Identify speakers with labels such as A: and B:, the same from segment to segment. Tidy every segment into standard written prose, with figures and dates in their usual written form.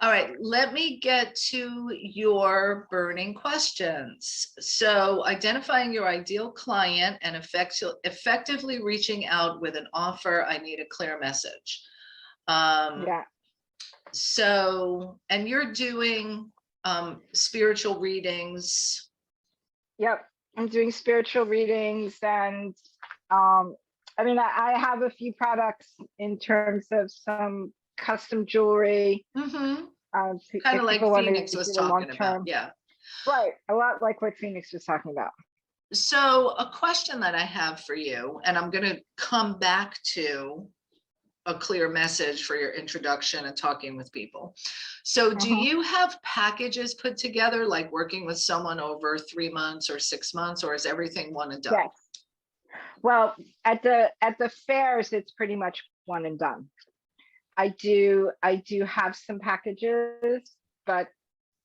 A: All right, let me get to your burning questions. So identifying your ideal client and effectively reaching out with an offer. I need a clear message.
B: Yeah.
A: So, and you're doing spiritual readings.
B: Yep. I'm doing spiritual readings, and I mean, I have a few products in terms of some custom jewelry.
A: Mm-hmm.
B: If
A: Kind of like
B: people want to
A: Phoenix was
B: do a
A: talking
B: long-term.
A: about. Yeah.
B: Right. A lot like what Phoenix was talking about.
A: So a question that I have for you, and I'm going to come back to a clear message for your introduction and talking with people. So do you have packages put together, like working with someone over 3 months or 6 months, or is everything one and done?
B: Yes. Well, at the fairs, it's pretty much one and done. I do have some packages, but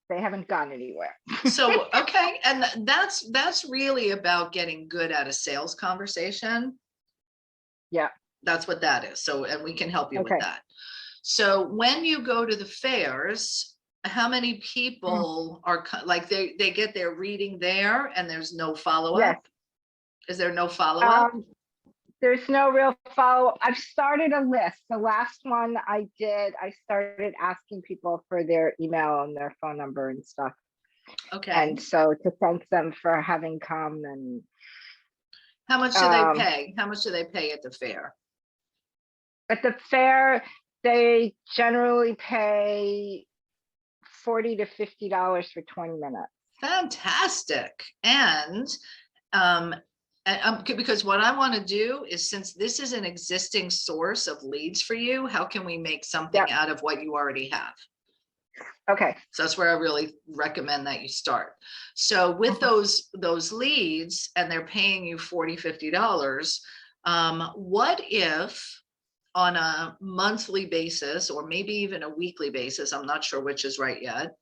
B: they haven't gone anywhere.
A: So, okay. And that's really about getting good at a sales conversation.
B: Yeah.
A: That's what that is. So, and we can help you with that. So when you go to the fairs, how many people are like, they get their reading there and there's no follow-up?
B: Yes.
A: Is there no follow-up?
B: There's no real follow-up. I've started a list. The last one I did, I started asking people for their email and their phone number and stuff.
A: Okay.
B: And so to thank them for having come. And
A: how much do they pay? How much do they pay at the fair?
B: At the fair, they generally pay $40 to $50 for 20 minutes.
A: Fantastic. And because what I want to do is, since this is an existing source of leads for you, how can we make something out of what you already have?
B: Okay.
A: So that's where I really recommend that you start. So with those leads, and they're paying you $40, $50, what if on a monthly basis, or maybe even a weekly basis, I'm not sure which is right yet,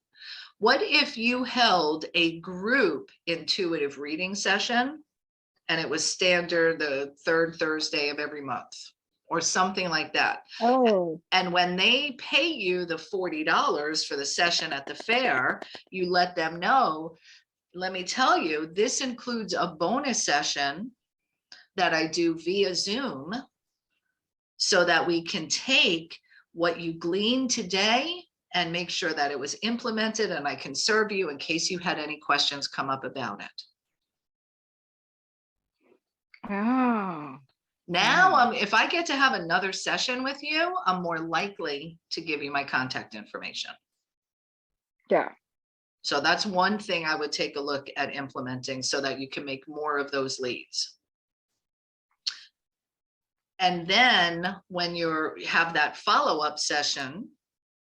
A: what if you held a group intuitive reading session, and it was standard the third Thursday of every month or something like that?
B: Oh.
A: And when they pay you the $40 for the session at the fair, you let them know, let me tell you, this includes a bonus session that I do via Zoom, so that we can take what you gleaned today and make sure that it was implemented, and I can serve you in case you had any questions come up about it.
B: Oh.
A: Now, if I get to have another session with you, I'm more likely to give you my contact information.
B: Yeah.
A: So that's one thing I would take a look at implementing, so that you can make more of those leads. And then when you have that follow-up session,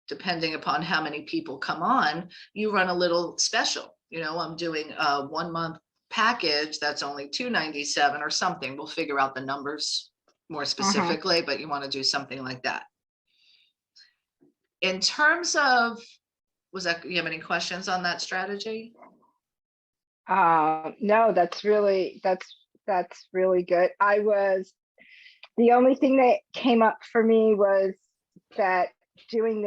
A: depending upon how many people come on, you run a little special. You know, I'm doing a 1 month package that's only $297 or something. We'll figure out the numbers more specifically, but you want to do something like that. In terms of, you have any questions on that strategy?
B: No, that's really good. The only thing that came up for me was that throwing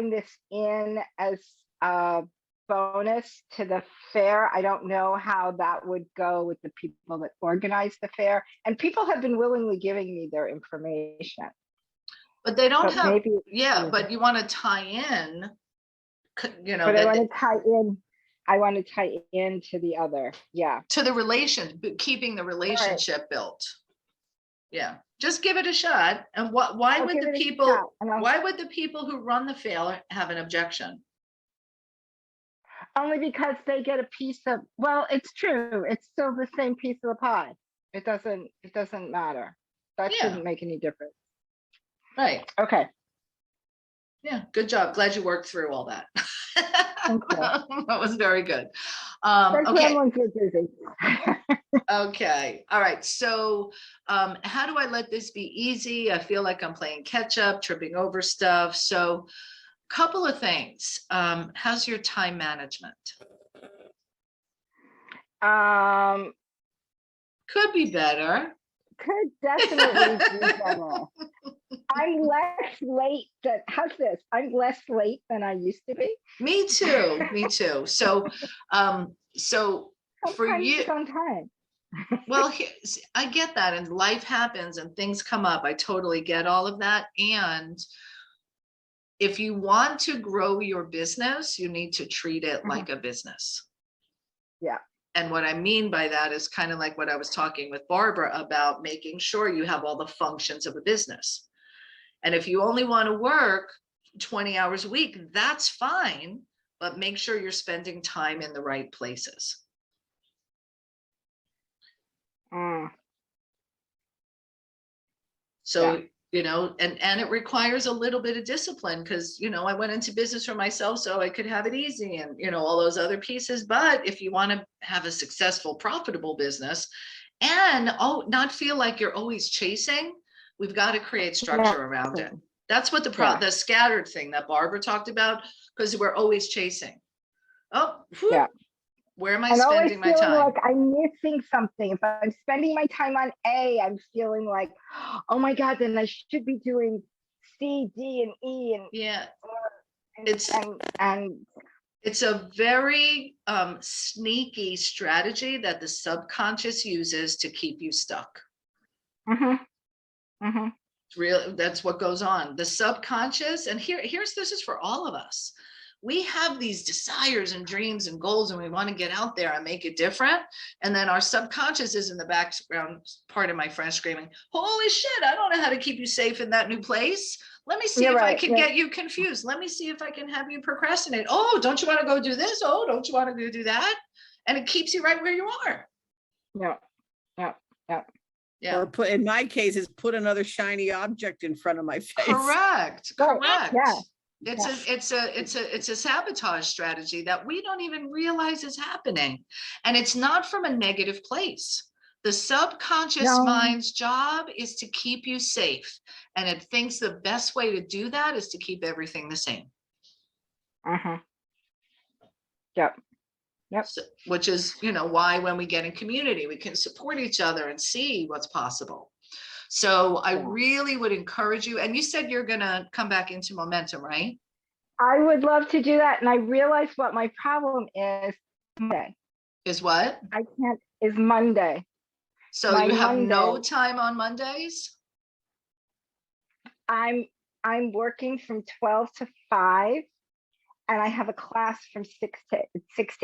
B: this in as a bonus to the fair, I don't know how that would go with the people that organize the fair. And people have been willingly giving me their information.
A: But they don't have,
B: maybe,
A: but you want to tie in, you know.
B: But I want to tie in to the other,
A: to the relation, keeping the relationship built. Yeah, just give it a shot. And why would the people who run the fair have an objection?
B: Only because they get a piece of, well, it's true, it's still the same piece of the pie. It doesn't matter. That shouldn't make any difference.
A: Right.
B: Okay.
A: Yeah, good job. Glad you worked through all that.
B: Thank you.
A: That was very good.
B: Okay.
A: Okay. All right. So how do I let this be easy? I feel like I'm playing catch up, tripping over stuff. So couple of things. How's your time management? Could be better.
B: could definitely do better. I'm less late than, how's this? I'm less late than I used to be.
A: Me too, me too. So for
B: Sometimes
A: you,
B: it's on time.
A: well, I get that, and life happens and things come up. I totally get all of that. And if you want to grow your business, you need to treat it like a business.
B: Yeah.
A: And what I mean by that is kind of like what I was talking with Barbara about, making sure you have all the functions of a business. And if you only want to work 20 hours a week, that's fine, but make sure you're spending time in the right places. So,
B: Yeah.
A: you know, and it requires a little bit of discipline, because, you know, I went into business for myself so I could have it easy and, you know, all those other pieces. But if you want to have a successful, profitable business and not feel like you're always chasing, we've got to create structure around it. That's what the scattered thing that Barbara talked about, because we're always chasing. Oh, whew,
B: Yeah.
A: where am I
B: And always
A: spending my
B: feeling
A: time?
B: like I'm missing something. If I'm spending my time on A, I'm feeling like, oh my God, then I should be doing C, D, and E, and
A: Yeah,
B: and
A: it's a very sneaky strategy that the subconscious uses to keep you stuck. It's real. That's what goes on. The subconscious, and this is for all of us. We have these desires and dreams and goals, and we want to get out there and make it different. And then our subconscious is in the background, part of my friend screaming, holy shit, I don't know how to keep you safe in that new place. Let me see if I can get you confused. Let me see if I can have you procrastinate. Oh, don't you want to go do this? Oh, don't you want to go do that? And it keeps you right where you are.
B: Yeah.
C: Or put, in my case, is put another shiny object in front of my face.
A: Correct.
B: Yeah.
A: It's a sabotage strategy that we don't even realize is happening. And it's not from a negative place. The subconscious mind's job is to keep you safe. And it thinks the best way to do that is to keep everything the same.
B: Yep.
A: So, which is, you know, why when we get in community, we can support each other and see what's possible. So I really would encourage you. And you said you're going to come back into momentum, right?
B: I would love to do that. And I realize what my problem is Monday.
A: Is what?
B: Is Monday.
A: So you have no time on Mondays?
B: I'm working from 12 to 5, and I have a class from 6 to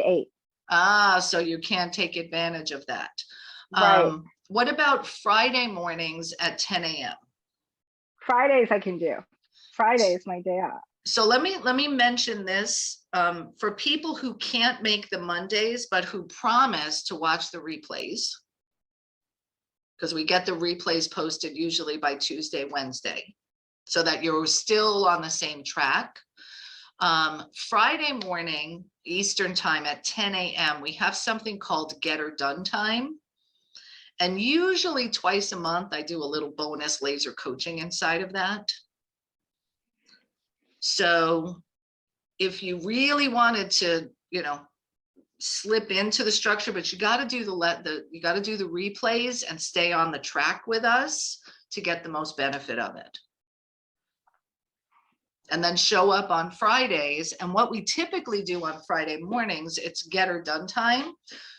B: 8.
A: Ah, so you can't take advantage of that.
B: Right.
A: What about Friday mornings at 10 a.m.?
B: Fridays I can do. Friday is my day off.
A: So let me mention this for people who can't make the Mondays, but who promise to watch the replays, because we get the replays posted usually by Tuesday, Wednesday, so that you're still on the same track. Friday morning, Eastern time at 10 a.m., we have something called Get Her Done Time. And usually twice a month, I do a little bonus laser coaching inside of that. So if you really wanted to, you know, slip into the structure, but you got to do you got to do the replays and stay on the track with us to get the most benefit of it. And then show up on Fridays. And what we typically do on Friday mornings, it's Get Her Done Time.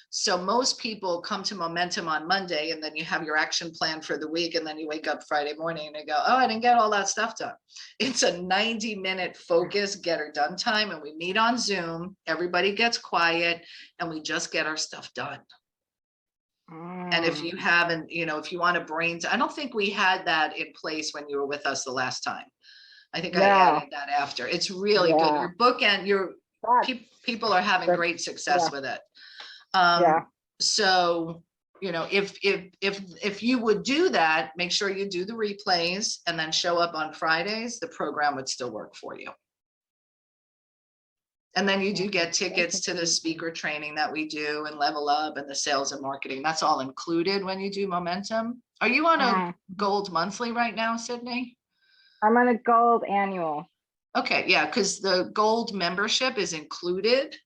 A: So most people come to Momentum on Monday, and then you have your action plan for the week, and then you wake up Friday morning and you go, oh, I didn't get all that stuff done. It's a 90-minute focus Get Her Done Time, and we meet on Zoom. Everybody gets quiet, and we just get our stuff done. And if you haven't, you know, if you want to I don't think we had that in place when you were with us the last time. I think I added that after. It's really good. Your book and people are having great success with it. So, you know, if you would do that, make sure you do the replays and then show up on Fridays, the program would still work for you. And then you do get tickets to the speaker training that we do and Level Up and the sales and marketing. That's all included when you do Momentum. Are you on a gold monthly right now, Sydney?
B: I'm on a gold annual.
A: Okay, yeah, because the gold membership is included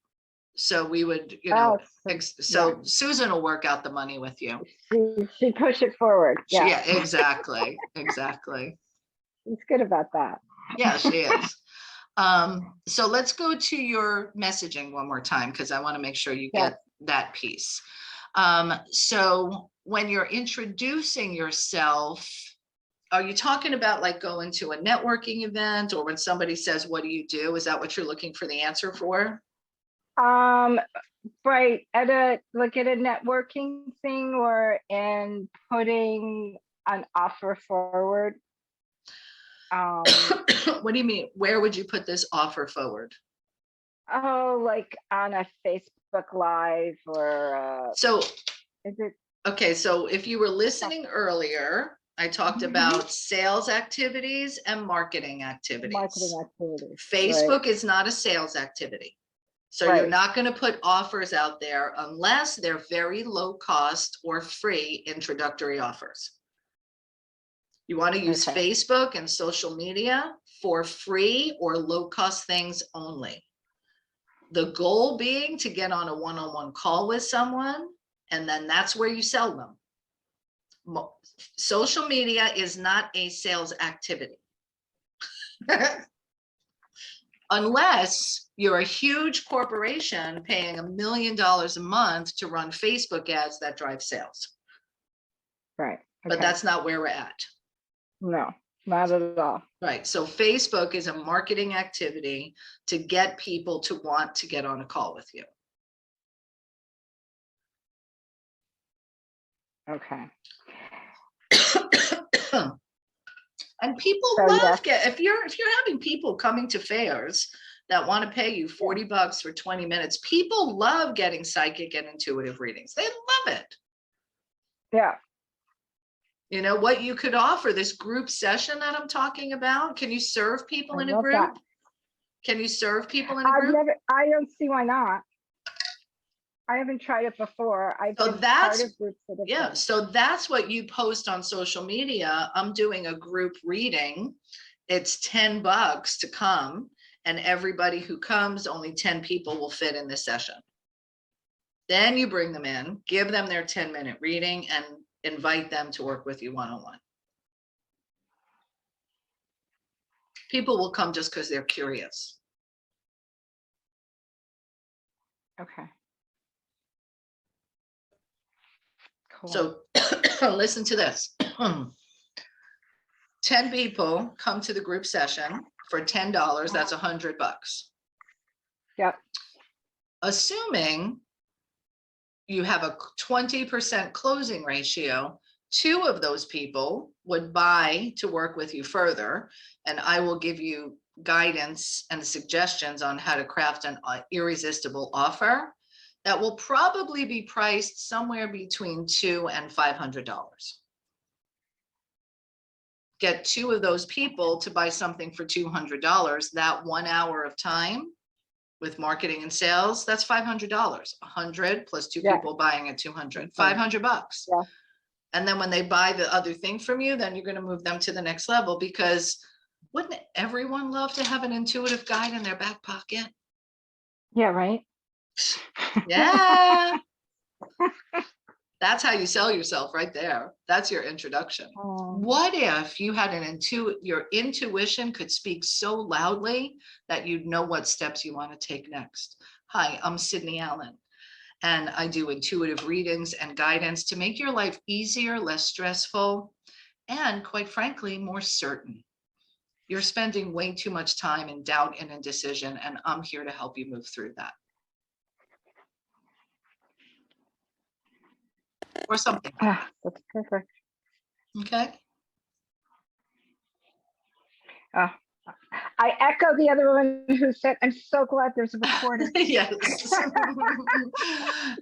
A: So we would, you know,
B: Oh,
A: so Susan will work out the money with you.
B: she push it forward. Yeah,
A: Yeah, exactly, exactly.
B: she's good about that.
A: Yeah, she is. So let's go to your messaging one more time, because I want to make sure you
B: Yes.
A: get that piece. So when you're introducing yourself, are you talking about like going to a networking event, or when somebody says, what do you do? Is that what you're looking for the answer for?
B: Right, at a networking thing, or in putting an offer forward.
A: What do you mean? Where would you put this offer forward?
B: Oh, like on a Facebook Live, or
A: So,
B: is it?
A: okay, so if you were listening earlier, I talked
B: Mhm.
A: about sales activities and marketing activities.
B: Marketing activities.
A: Facebook is not a sales activity. So you're
B: Right.
A: not going to put offers out there unless they're very low cost or free introductory offers. You want to use
B: Okay.
A: Facebook and social media for free or low cost things only. The goal being to get on a one-on-one call with someone, and then that's where you sell them. Social media is not a sales activity. Unless you're a huge corporation paying $1 million a month to run Facebook ads that drive sales.
B: Right.
A: But
B: Okay.
A: that's not where we're at.
B: No, not at all.
A: Right. So Facebook is a marketing activity to get people to want to get on a call with you.
B: Okay.
A: And people
B: So,
A: love
B: yes.
A: if you're having people coming to fairs that want to pay you $40 for 20 minutes, people love getting psychic and intuitive readings. They love it.
B: Yeah.
A: You know what you could offer, this group session that I'm talking about? Can you serve people
B: I
A: in a
B: love
A: group?
B: that.
A: Can you serve people in a group?
B: I don't see why not. I haven't tried it before. I've
A: So
B: been
A: that's,
B: part of groups that have
A: yeah,
B: done it.
A: so that's what you post on social media. I'm doing a group reading. It's $10 to come, and everybody who comes, only 10 people will fit in this session. Then you bring them in, give them their 10-minute reading, and invite them to work with you one-on-one. People will come just because they're curious.
B: Okay. Cool.
A: So listen to this. 10 people come to the group session for $10. That's $100.
B: Yep.
A: Assuming you have a 20% closing ratio, 2 of those people would buy to work with you further, and I will give you guidance and suggestions on how to craft an irresistible offer that will probably be priced somewhere between $200 and $500. Get 2 of those people to buy something for $200. That 1 hour of time with marketing and sales, that's $500. 100 plus 2 people buying at 200, $500.
B: Yeah.
A: And then when they buy the other thing from you, then you're going to move them to the next level, because wouldn't everyone love to have an intuitive guide in their back pocket?
B: Yeah, right.
A: Yeah. That's how you sell yourself right there. That's your introduction. What if you had your intuition could speak so loudly that you'd know what steps you want to take next? Hi, I'm Sydney Allen, and I do intuitive readings and guidance to make your life easier, less stressful, and quite frankly, more certain. You're spending way too much time in doubt and indecision, and I'm here to help you move through that. Or something.
B: That's perfect.
A: Okay.
B: I echo the other woman who said, I'm so glad there's a recording.
A: Yes.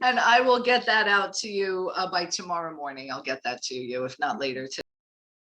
A: And I will get that out to you by tomorrow morning. I'll get that to you, if not later today.